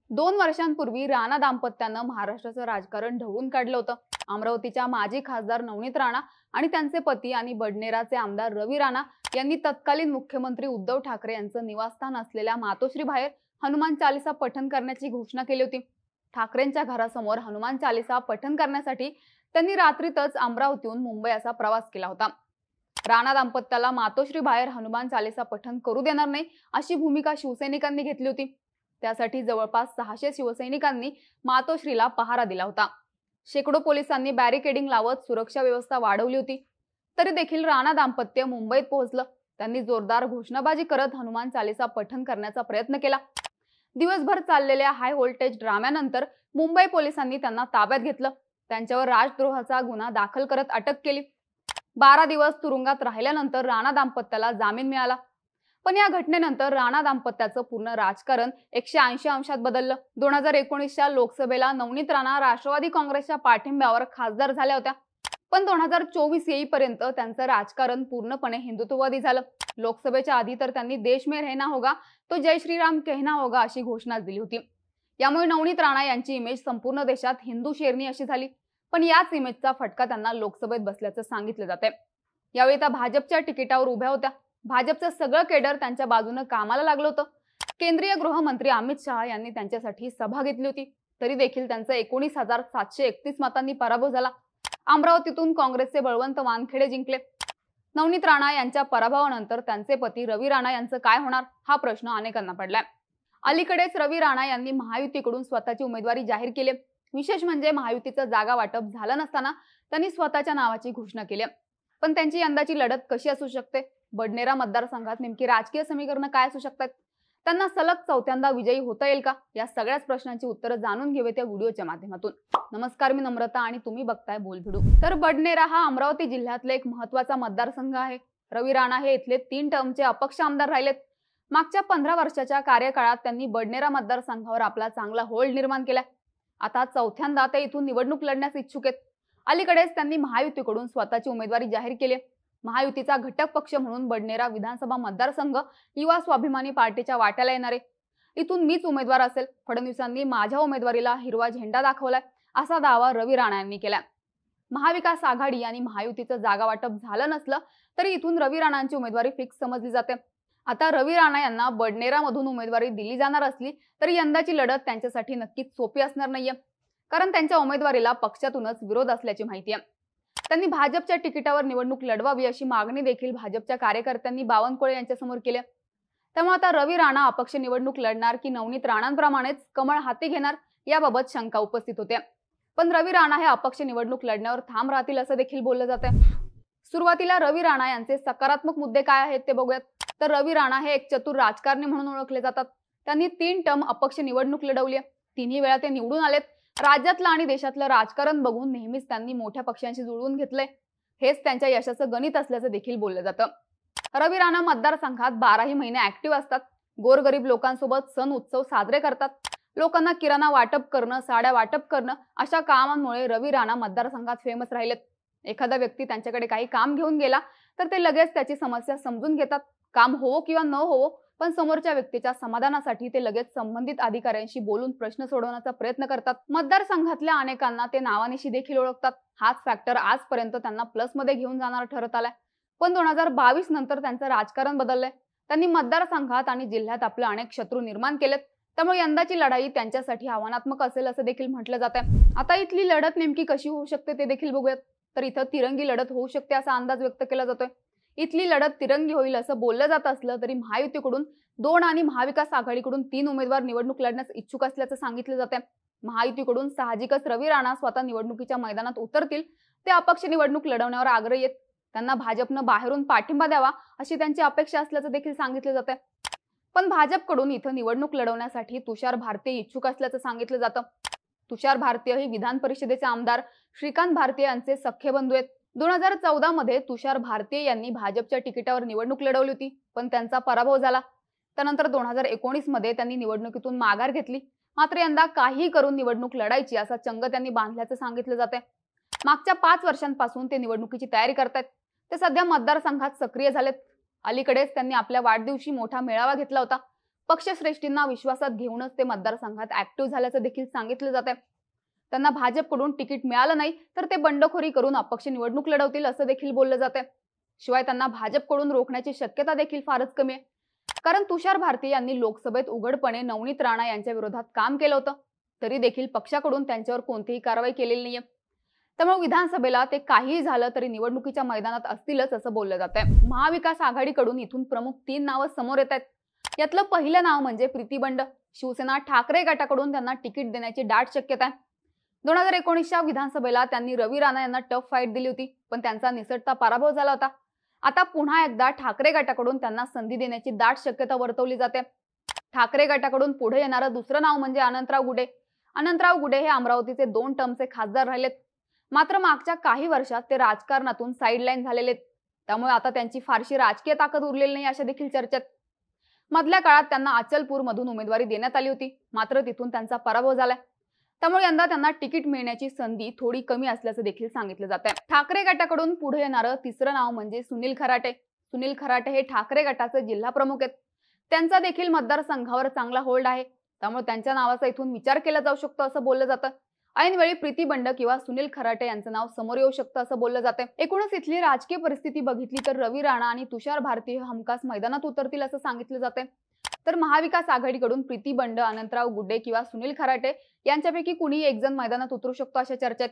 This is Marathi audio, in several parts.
2 वर्षांपूर्वी राणा दाम्पत्यानं महाराष्ट्राचं राजकारण ढवळून काढलं होतं. अमरावतीच्या माजी खासदार नवनीत राणा आणि त्यांचे पती आणि बडनेराचे आमदार रवी राणा यांनी तत्कालीन मुख्यमंत्री उद्धव ठाकरे यांचं निवासस्थान असलेल्या मातोश्री बाहेर हनुमान चालीसा पठण करण्याची घोषणा केली होती. ठाकरेंच्या घरासमोर हनुमान चालीसा पठण करण्यासाठी त्यांनी रात्रीतच अमरावतीहून मुंबई असा प्रवास केला होता. राणा दाम्पत्याला मातोश्री बाहेर हनुमान चालीसा पठण करू देणार नाही अशी भूमिका शिवसैनिकांनी घेतली होती. त्यासाठी जवळपास 600 शिवसैनिकांनी मातोश्रीला पहारा दिला होता. शेकडो पोलिसांनी बॅरिकेडिंग लावत सुरक्षा व्यवस्था वाढवली होती. तरी देखील राणा दाम्पत्य मुंबईत पोहोचलं. त्यांनी जोरदार घोषणाबाजी करत हनुमान चालीसा पठण करण्याचा प्रयत्न केला. दिवसभर चाललेल्या हाय व्होल्टेज ड्राम्यानंतर मुंबई पोलिसांनी त्यांना ताब्यात घेतलं. त्यांच्यावर राजद्रोहाचा गुन्हा दाखल करत अटक केली. 12 दिवस तुरुंगात राहिल्यानंतर राणा दाम्पत्याला जामीन मिळाला. पण या घटनेनंतर राणा दाम्पत्याचं पूर्ण राजकारण 180 अंशात बदललं. 2019च्या लोकसभेला नवनीत राणा राष्ट्रवादी काँग्रेसच्या पाठिंब्यावर खासदार झाल्या होत्या. पण 2024 येईपर्यंत त्यांचं राजकारण पूर्णपणे हिंदुत्ववादी झालं. लोकसभेच्या आधी तर त्यांनी देश में रहना होगा तो जय श्रीराम कहना होगा अशी घोषणा दिली होती. यामुळे नवनीत राणा यांची इमेज संपूर्ण देशात हिंदू शेरणी अशी झाली. पण याच इमेजचा फटका त्यांना लोकसभेत बसल्याचं सांगितलं जातंय. यावेळी त्या भाजपच्या तिकिटावर उभ्या होत्या. भाजपचं सगळं केडर त्यांच्या बाजूने कामाला लागलं होतं. केंद्रीय गृहमंत्री अमित शहा यांनी त्यांच्यासाठी सभा घेतली होती. तरी देखील त्यांचा 19,731 मतांनी पराभव झाला. अमरावतीतून काँग्रेसचे बळवंत वानखेडे जिंकले. नवनीत राणा यांच्या पराभवानंतर त्यांचे पती रवी राणा यांचं काय होणार हा प्रश्न अनेकांना पडलाय. अलीकडेच रवी राणा यांनी महायुतीकडून स्वतःची उमेदवारी जाहीर केली. विशेष म्हणजे महायुतीचं जागा वाटप झालं नसताना त्यांनी स्वतःच्या नावाची घोषणा केली. पण त्यांची यंदाची लढत कशी असू शकते? बडनेरा मतदारसंघात नेमकी राजकीय समीकरणं काय असू शकतात? त्यांना सलग चौथ्यांदा विजयी होता येईल का? या सगळ्याच प्रश्नांची उत्तरं जाणून घेऊया त्या व्हिडिओच्या माध्यमातून. नमस्कार, मी नम्रता आणि तुम्ही बघताय बोलभिडू. तर बडनेरा हा अमरावती जिल्ह्यातला एक महत्त्वाचा मतदारसंघ आहे. रवी राणा हे इथले 3 टर्मचे अपक्ष आमदार राहिलेत. मागच्या 15 वर्षाच्या कार्यकाळात त्यांनी बडनेरा मतदारसंघावर आपला चांगला होल्ड निर्माण केलाय. आता चौथ्यांदा ते इथून निवडणूक लढण्यास इच्छुक आहेत. अलीकडेच त्यांनी महायुतीकडून स्वतःची उमेदवारी जाहीर केली. महायुतीचा घटक पक्ष म्हणून बडनेरा विधानसभा मतदारसंघ युवा स्वाभिमानी पार्टीच्या वाट्याला येणार आहे. इथून मीच उमेदवार असेल. फडणवीसांनी माझ्या उमेदवारीला हिरवा झेंडा दाखवलाय असा दावा रवी राणा यांनी केला. महाविकास आघाडी आणि महायुतीचं जागा वाटप झालं नसलं तरी इथून रवी राणांची उमेदवारी फिक्स समजली जाते. आता रवी राणा यांना बडनेरामधून उमेदवारी दिली जाणार असली तरी यंदाची लढत त्यांच्यासाठी नक्कीच सोपी असणार नाहीये. कारण त्यांच्या उमेदवारीला पक्षातूनच विरोध असल्याची माहिती आहे. त्यांनी भाजपच्या तिकिटावर निवडणूक लढवावी अशी मागणी देखील भाजपच्या कार्यकर्त्यांनी बावनकुळे यांच्यासमोर केली. त्यामुळे आता रवी राणा अपक्ष निवडणूक लढणार की नवनीत राणांप्रमाणेच कमळ हाती घेणार याबाबत शंका उपस्थित होत्या. पण रवी राणा हे अपक्ष निवडणूक लढण्यावर ठाम राहतील असं देखील बोललं जातंय. सुरुवातीला रवी राणा यांचे सकारात्मक मुद्दे काय आहेत ते बघूयात. तर रवी राणा हे एक चतुर राजकारणी म्हणून ओळखले जातात. त्यांनी 3 टर्म अपक्ष निवडणूक लढवली. 3ही वेळा ते निवडून आलेत. राज्यातलं आणि देशातलं राजकारण बघून नेहमीच त्यांनी मोठ्या पक्षांशी जुळवून घेतलंय. हेच त्यांच्या यशाचं गणित असल्याचं देखील बोललं जातं. रवी राणा मतदारसंघात 12ही महिने ऍक्टिव्ह असतात. गोरगरीब लोकांसोबत सण उत्सव साजरे करतात. लोकांना किराणा वाटप करणं, साड्या वाटप करणं अशा कामांमुळे रवी राणा मतदारसंघात फेमस राहिलेत. एखादा व्यक्ती त्यांच्याकडे काही काम घेऊन गेला तर ते लगेच त्याची समस्या समजून घेतात. काम होवो किंवा न होवो पण समोरच्या व्यक्तीच्या समाधानासाठी ते लगेच संबंधित अधिकाऱ्यांशी बोलून प्रश्न सोडवण्याचा प्रयत्न करतात. मतदारसंघातल्या अनेकांना ते नावानिशी देखील ओळखतात. हाच फॅक्टर आजपर्यंत त्यांना प्लस मध्ये घेऊन जाणार ठरत आलाय. पण 2022 नंतर त्यांचं राजकारण बदललंय. त्यांनी मतदारसंघात आणि जिल्ह्यात आपले अनेक शत्रू निर्माण केलेत. त्यामुळे यंदाची लढाई त्यांच्यासाठी आव्हानात्मक असेल असं देखील म्हटलं जातंय. आता इथली लढत नेमकी कशी होऊ शकते ते देखील बघूयात. तर इथं तिरंगी लढत होऊ शकते असा अंदाज व्यक्त केला जातोय. इथली लढत तिरंगी होईल असं बोललं जात असलं तरी महायुतीकडून 2 आणि महाविकास आघाडीकडून 3 उमेदवार निवडणूक लढण्यास इच्छुक असल्याचं सांगितलं जातंय. महायुतीकडून साहजिकच रवी राणा स्वतः निवडणुकीच्या मैदानात उतरतील. ते अपक्ष निवडणूक लढवण्यावर आग्रही आहेत. त्यांना भाजपनं बाहेरून पाठिंबा द्यावा अशी त्यांची अपेक्षा असल्याचं देखील सांगितलं जातंय. पण भाजपकडून इथं निवडणूक लढवण्यासाठी तुषार भारतीय इच्छुक असल्याचं सांगितलं जातं. तुषार भारतीय हे विधान परिषदेचे आमदार श्रीकांत भारतीय यांचे सख्खे बंधू आहेत. 2014 मध्ये तुषार भारतीय यांनी भाजपच्या तिकिटावर निवडणूक लढवली होती पण त्यांचा पराभव झाला. त्यानंतर 2019 मध्ये त्यांनी निवडणुकीतून माघार घेतली. मात्र यंदा काही करून निवडणूक लढायची असा चंग त्यांनी बांधल्याचं सांगितलं जातंय. मागच्या 5 वर्षांपासून ते निवडणुकीची तयारी करतायत. ते सध्या मतदारसंघात सक्रिय झालेत. अलीकडेच त्यांनी आपल्या वाढदिवशी मोठा मेळावा घेतला होता. पक्षश्रेष्ठींना विश्वासात घेऊनच ते मतदारसंघात ऍक्टिव्ह झाल्याचं देखील सांगितलं जात आहे. त्यांना भाजपकडून तिकीट मिळालं नाही तर ते बंडखोरी करून अपक्ष निवडणूक लढवतील असं देखील बोललं जात आहे. शिवाय त्यांना भाजपकडून रोखण्याची शक्यता देखील फारच कमी आहे. कारण तुषार भारती यांनी लोकसभेत उघडपणे नवनीत राणा यांच्या विरोधात काम केलं होतं, तरी देखील पक्षाकडून त्यांच्यावर कोणतीही कारवाई केलेली नाहीये. त्यामुळे विधानसभेला ते काहीही झालं तरी निवडणुकीच्या मैदानात असतीलच असं बोललं जात आहे. महाविकास आघाडीकडून इथून प्रमुख 3 नावं समोर येत आहेत. यातलं पहिलं नाव म्हणजे प्रीती बंड. शिवसेना ठाकरे गटाकडून त्यांना तिकीट देण्याची दाट शक्यता आहे. 2019च्या विधानसभेला त्यांनी रवी राणा यांना टफ फाईट दिली होती, पण त्यांचा निसटता पराभव झाला होता. आता पुन्हा एकदा ठाकरे गटाकडून त्यांना संधी देण्याची दाट शक्यता वर्तवली जाते. ठाकरे गटाकडून पुढे येणारं दुसरं नाव म्हणजे अनंतराव गुडे. अनंतराव गुडे हे अमरावतीचे 2 टर्मचे खासदार राहिलेत. मात्र मागच्या काही वर्षात ते राजकारणातून साईडलाईन झालेले आहेत. त्यामुळे आता त्यांची फारशी राजकीय ताकद उरलेली नाही अशा देखील चर्चेत. मधल्या काळात त्यांना अचलपूर मधून उमेदवारी देण्यात आली होती, मात्र तिथून त्यांचा पराभव झालाय. त्यामुळे यंदा त्यांना तिकीट मिळण्याची संधी थोडी कमी असल्याचं देखील सांगितलं जात आहे. ठाकरे गटाकडून पुढे येणारं तिसरं नाव म्हणजे सुनील खराटे. सुनील खराटे हे ठाकरे गटाचे जिल्हा प्रमुख आहेत. त्यांचा देखील मतदारसंघावर चांगला होल्ड आहे. त्यामुळे त्यांच्या नावाचा इथून विचार केला जाऊ शकतो असं बोललं जातं. ऐनवेळी प्रीती बंड किंवा सुनील खराटे यांचं नाव समोर येऊ शकतं असं बोललं जातं. एकूणच इथली राजकीय परिस्थिती बघितली तर रवी राणा आणि तुषार भारती हमखास मैदानात उतरतील असं सांगितलं जातंय. तर महाविकास आघाडीकडून प्रीती बंड, अनंतराव गुड्डे किंवा सुनील खराटे यांच्यापैकी कुणी एक जण मैदानात उतरू शकतो अशा चर्चेत.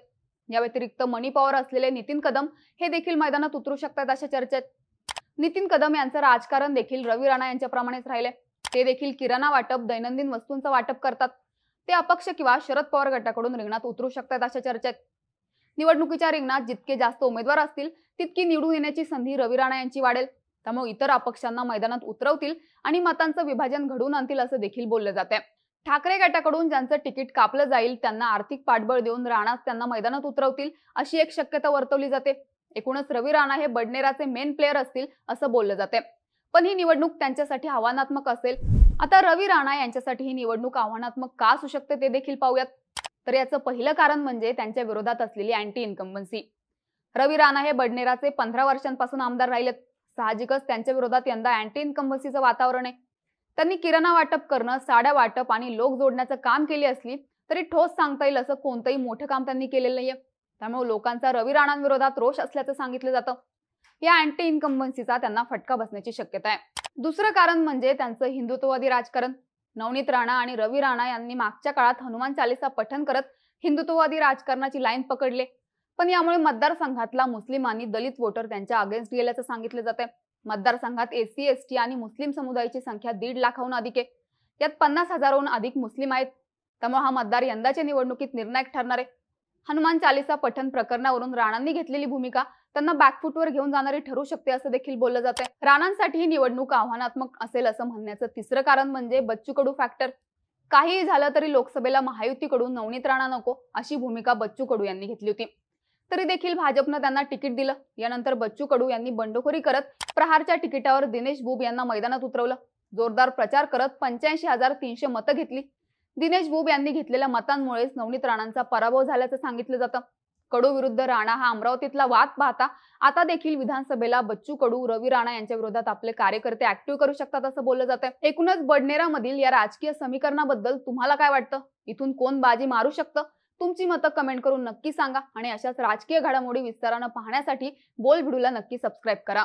या व्यतिरिक्त मनी पॉवर असलेले नितीन कदम हे देखील मैदानात उतरू शकतात अशा चर्चेत. नितीन कदम यांचं राजकारण देखील रवी राणा यांच्याप्रमाणेच राहिले. ते देखील किराणा वाटप, दैनंदिन वस्तूंचं वाटप करतात. ते अपक्ष किंवा शरद पवार गटाकडून रिंगणात उतरू शकतात अशा चर्चेत. निवडणुकीच्या रिंगणात जितके जास्त उमेदवार असतील तितकी निवडून येण्याची संधी रवी राणा यांची वाढेल. त्यामुळे इतर अपक्षांना मैदानात उतरवतील आणि मतांचं विभाजन घडवून आणतील असं देखील बोललं जाते. ठाकरे गटाकडून ज्यांचं तिकीट कापलं जाईल त्यांना आर्थिक पाठबळ देऊन राणाच त्यांना मैदानात उतरवतील अशी एक शक्यता वर्तवली जाते. एकूणच रवी राणा हे बडनेराचे मेन प्लेयर असतील असं बोललं जाते. पण ही निवडणूक त्यांच्यासाठी आव्हानात्मक असेल. आता रवी राणा यांच्यासाठी ही निवडणूक आव्हानात्मक का असू शकते ते देखील पाहूयात. तर याचं पहिलं कारण म्हणजे त्यांच्या विरोधात असलेली अँटी इन्कम्बन्सी. रवी राणा हे बडनेराचे 15 वर्षांपासून आमदार राहिलेत. साहजिकच त्यांच्या विरोधात यंदा अँटी इन्कम्बन्सीचं वातावरण आहे. त्यांनी किराणा वाटप करणं, साड्या वाटप आणि लोक जोडण्याचं काम केली असली तरी ठोस सांगता येईल असं कोणतंही मोठं काम त्यांनी केलेलं नाहीये. त्यामुळे लोकांचा रवी राणांविरोधात रोष असल्याचं सांगितलं जातं. या अँटी इन्कम्बन्सीचा त्यांना फटका बसण्याची शक्यता आहे. दुसरं कारण म्हणजे त्यांचं हिंदुत्ववादी राजकारण. नवनीत राणा आणि रवी राणा यांनी मागच्या काळात हनुमान चालीसा पठण करत हिंदुत्ववादी राजकारणाची लाईन पकडले. पण यामुळे मतदारसंघातला मुस्लिम आणि दलित वोटर त्यांच्या अगेन्स्ट गेल्याचं सांगितलं जातंय. मतदारसंघात एससी, एसटी आणि मुस्लिम समुदायाची संख्या 1.5 लाखाहून अधिक आहे. यात 50,000हून अधिक मुस्लिम आहेत. त्यामुळे हा मतदार यंदाच्या निवडणुकीत निर्णायक ठरणार आहे. हनुमान चालीसा पठण प्रकरणावरून राणांनी घेतलेली भूमिका त्यांना बॅकफुटवर घेऊन जाणारी ठरू शकते असं देखील बोललं जातंय. राणांसाठी ही निवडणूक आव्हानात्मक असेल असं म्हणण्याचं तिसरं कारण म्हणजे बच्चू कडू फॅक्टर. काहीही झालं तरी लोकसभेला महायुतीकडून नवनीत राणा नको अशी भूमिका बच्चू कडू यांनी घेतली होती. तरी देखील भाजपनं त्यांना तिकीट दिलं. यानंतर बच्चू कडू यांनी बंडखोरी करत प्रहारच्या तिकिटावर दिनेश बुब यांना मैदानात उतरवलं. जोरदार प्रचार करत 85,300 मतं घेतली. दिनेश बुब यांनी घेतलेल्या मतांमुळेच नवनीत राणांचा पराभव झाल्याचं सांगितलं जातं. कडू विरुद्ध राणा हा अमरावतीतला वाद पाहता आता देखील विधानसभेला बच्चू कडू, रवी राणा यांच्या विरोधात आपले कार्यकर्ते ऍक्टिव्ह करू शकतात असं बोललं जातंय. एकूणच बडनेरामधील या राजकीय समीकरणाबद्दल तुम्हाला काय वाटतं? इथून कोण बाजी मारू शकतं? तुमची मतं कमेंट करून नक्की सांगा आणि अशाच राजकीय घडामोडी विस्तारानं पाहण्यासाठी बोल व्हिडिओला नक्की सबस्क्राईब करा.